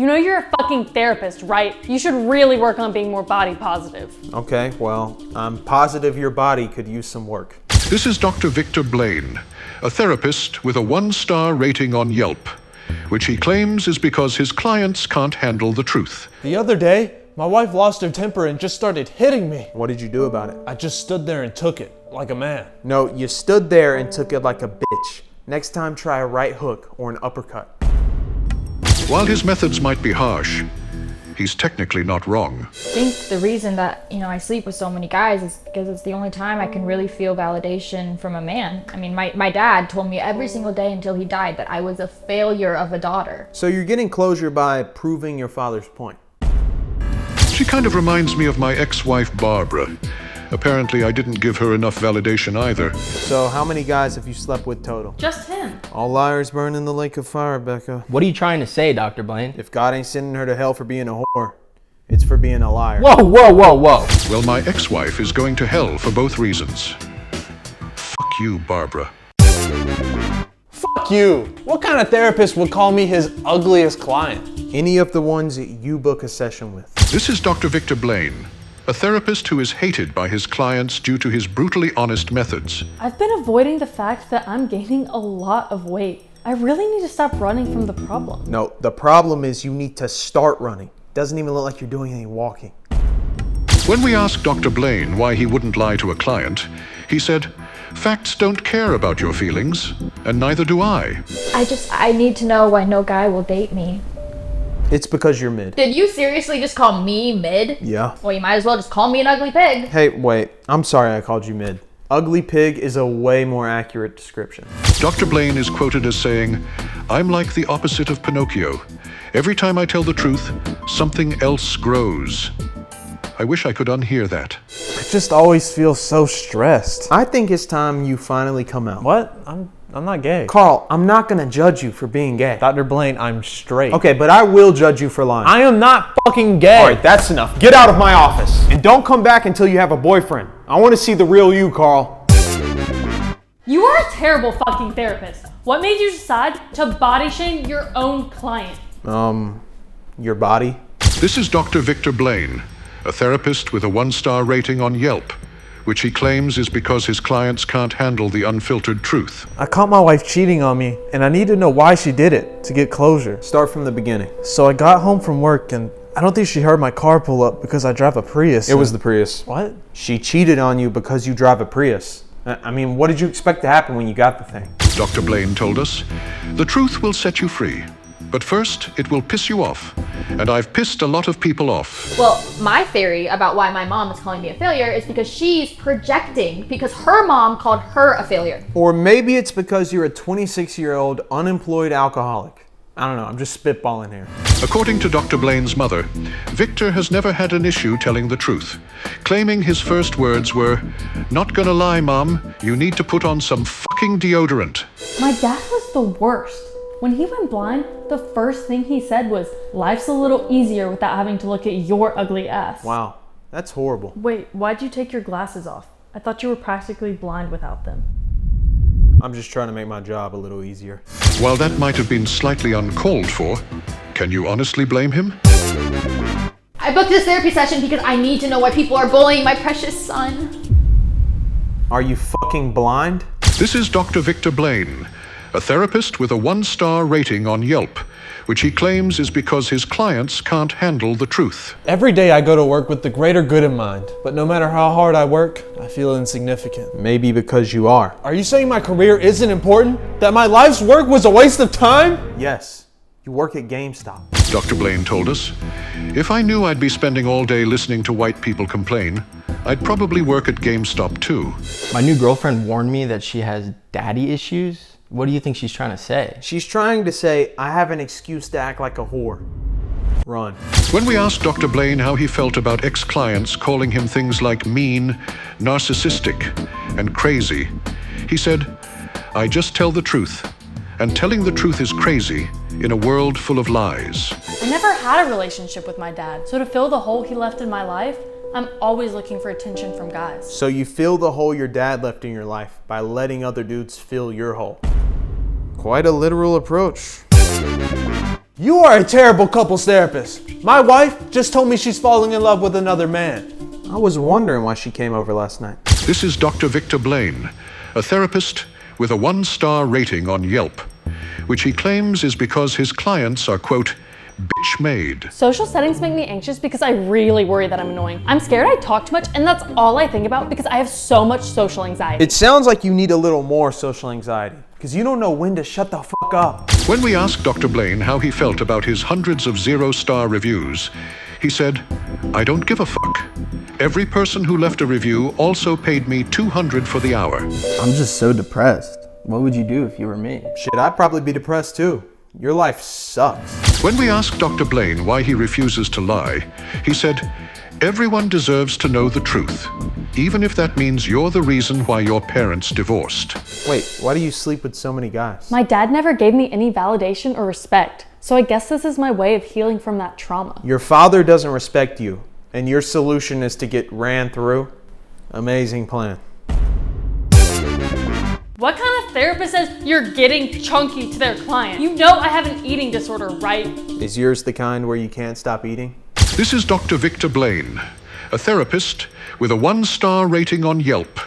You know you're a fucking therapist, right? You should really work on being more body positive. Okay, well, I'm positive your body could use some work. This is Dr. Victor Blaine, a therapist with a 1-star rating on Yelp, which he claims is because his clients can't handle the truth. The other day, my wife lost her temper and just started hitting me. What did you do about it? I just stood there and took it, like a man. No, you stood there and took it like a bitch. Next time, try a right hook or an uppercut. While his methods might be harsh, he's technically not wrong. I think the reason that, I sleep with so many guys is because it's the only time I can really feel validation from a man. I mean, my dad told me every single day until he died that I was a failure of a daughter. So you're getting closure by proving your father's point. She kind of reminds me of my ex-wife, Barbara. Apparently, I didn't give her enough validation either. So how many guys have you slept with total? Just him. All liars burn in the lake of fire, Becca. What are you trying to say, Dr. Blaine? If God ain't sending her to hell for being a whore, it's for being a liar. Whoa, whoa, whoa, whoa. Well, my ex-wife is going to hell for both reasons. Fuck you, Barbara. Fuck you. What kind of therapist would call me his ugliest client? Any of the ones that you book a session with. This is Dr. Victor Blaine, a therapist who is hated by his clients due to his brutally honest methods. I've been avoiding the fact that I'm gaining a lot of weight. I really need to stop running from the problem. No, the problem is you need to start running. Doesn't even look like you're doing any walking. When we asked Dr. Blaine why he wouldn't lie to a client, he said, "Facts don't care about your feelings, and neither do I." I need to know why no guy will date me. It's because you're mid. Did you seriously just call me mid? Yeah. Well, you might as well just call me an ugly pig. Hey, wait. I'm sorry I called you mid. Ugly pig is a way more accurate description. Dr. Blaine is quoted as saying, "I'm like the opposite of Pinocchio. Every time I tell the truth, something else grows." I wish I could unhear that. I just always feel so stressed. I think it's time you finally come out. What? I'm not gay. Carl, I'm not gonna judge you for being gay. Dr. Blaine, I'm straight. Okay, but I will judge you for lying. I am not fucking gay. All right, that's enough. Get out of my office. And don't come back until you have a boyfriend. I want to see the real you, Carl. You are a terrible fucking therapist. What made you decide to body shame your own client? Your body? This is Dr. Victor Blaine, a therapist with a 1-star rating on Yelp, which he claims is because his clients can't handle the unfiltered truth. I caught my wife cheating on me, and I need to know why she did it to get closure. Start from the beginning. So I got home from work, and I don't think she heard my car pull up because I drive a Prius. It was the Prius. What? She cheated on you because you drive a Prius. I mean, what did you expect to happen when you got the thing? Dr. Blaine told us, "The truth will set you free, but first it will piss you off, and I've pissed a lot of people off." Well, my theory about why my mom is calling me a failure is because she's projecting because her mom called her a failure. Or maybe it's because you're a 26-year-old unemployed alcoholic. I don't know, I'm just spitballing here. According to Dr. Blaine's mother, Victor has never had an issue telling the truth, claiming his first words were, "Not gonna lie, Mom, you need to put on some fucking deodorant." My dad was the worst. When he went blind, the first thing he said was, "Life's a little easier without having to look at your ugly ass." Wow, that's horrible. Wait, why'd you take your glasses off? I thought you were practically blind without them. I'm just trying to make my job a little easier. While that might have been slightly uncalled for, can you honestly blame him? I booked this therapy session because I need to know why people are bullying my precious son. Are you fucking blind? This is Dr. Victor Blaine, a therapist with a 1-star rating on Yelp, which he claims is because his clients can't handle the truth. Every day I go to work with the greater good in mind, but no matter how hard I work, I feel insignificant. Maybe because you are. Are you saying my career isn't important? That my life's work was a waste of time? Yes, you work at GameStop. Dr. Blaine told us, "If I knew I'd be spending all day listening to white people complain, I'd probably work at GameStop too." My new girlfriend warned me that she has daddy issues. What do you think she's trying to say? She's trying to say, I have an excuse to act like a whore. Run. When we asked Dr. Blaine how he felt about ex-clients calling him things like mean, narcissistic, and crazy, he said, "I just tell the truth, and telling the truth is crazy in a world full of lies." I never had a relationship with my dad, so to fill the hole he left in my life, I'm always looking for attention from guys. So you fill the hole your dad left in your life by letting other dudes fill your hole. Quite a literal approach. You are a terrible couples therapist. My wife just told me she's falling in love with another man. I was wondering why she came over last night. This is Dr. Victor Blaine, a therapist with a 1-star rating on Yelp, which he claims is because his clients are, quote, bitch-made. Social settings make me anxious because I really worry that I'm annoying. I'm scared I talk too much, and that's all I think about because I have so much social anxiety. It sounds like you need a little more social anxiety, because you don't know when to shut the fuck up. When we asked Dr. Blaine how he felt about his hundreds of 0-star reviews, he said, I don't give a fuck. Every person who left a review also paid me $200 for the hour. I'm just so depressed. What would you do if you were me? Shit, I'd probably be depressed too. Your life sucks. When we asked Dr. Blaine why he refuses to lie, he said, everyone deserves to know the truth, even if that means you're the reason why your parents divorced. Wait, why do you sleep with so many guys? My dad never gave me any validation or respect, so I guess this is my way of healing from that trauma. Your father doesn't respect you, and your solution is to get ran through? Amazing plan. What kind of therapist says you're getting chunky to their client? You know I have an eating disorder, right? Is yours the kind where you can't stop eating? This is Dr. Victor Blaine, a therapist with a 1-star rating on Yelp,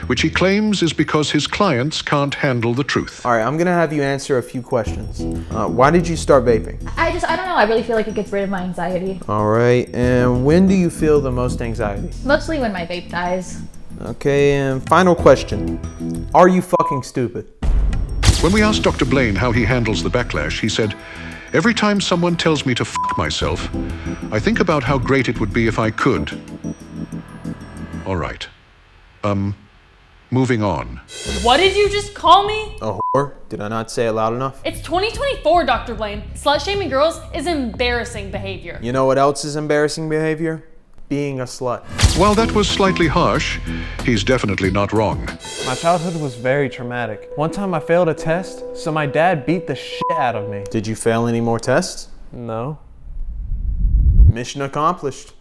which he claims is because his clients can't handle the truth. All right, I'm gonna have you answer a few questions. Why did you start vaping? I don't know. I really feel like it gets rid of my anxiety. All right, and when do you feel the most anxiety? Mostly when my vape dies. Okay, and final question. Are you fucking stupid? When we asked Dr. Blaine how he handles the backlash, he said, every time someone tells me to fuck myself, I think about how great it would be if I could. All right. Moving on. What did you just call me? A whore? Did I not say it loud enough? It's 2024, Dr. Blaine. Slut-shaming girls is embarrassing behavior. You know what else is embarrassing behavior? Being a slut. While that was slightly harsh, he's definitely not wrong. My childhood was very traumatic. One time I failed a test, so my dad beat the shit out of me. Did you fail any more tests? No. Mission accomplished.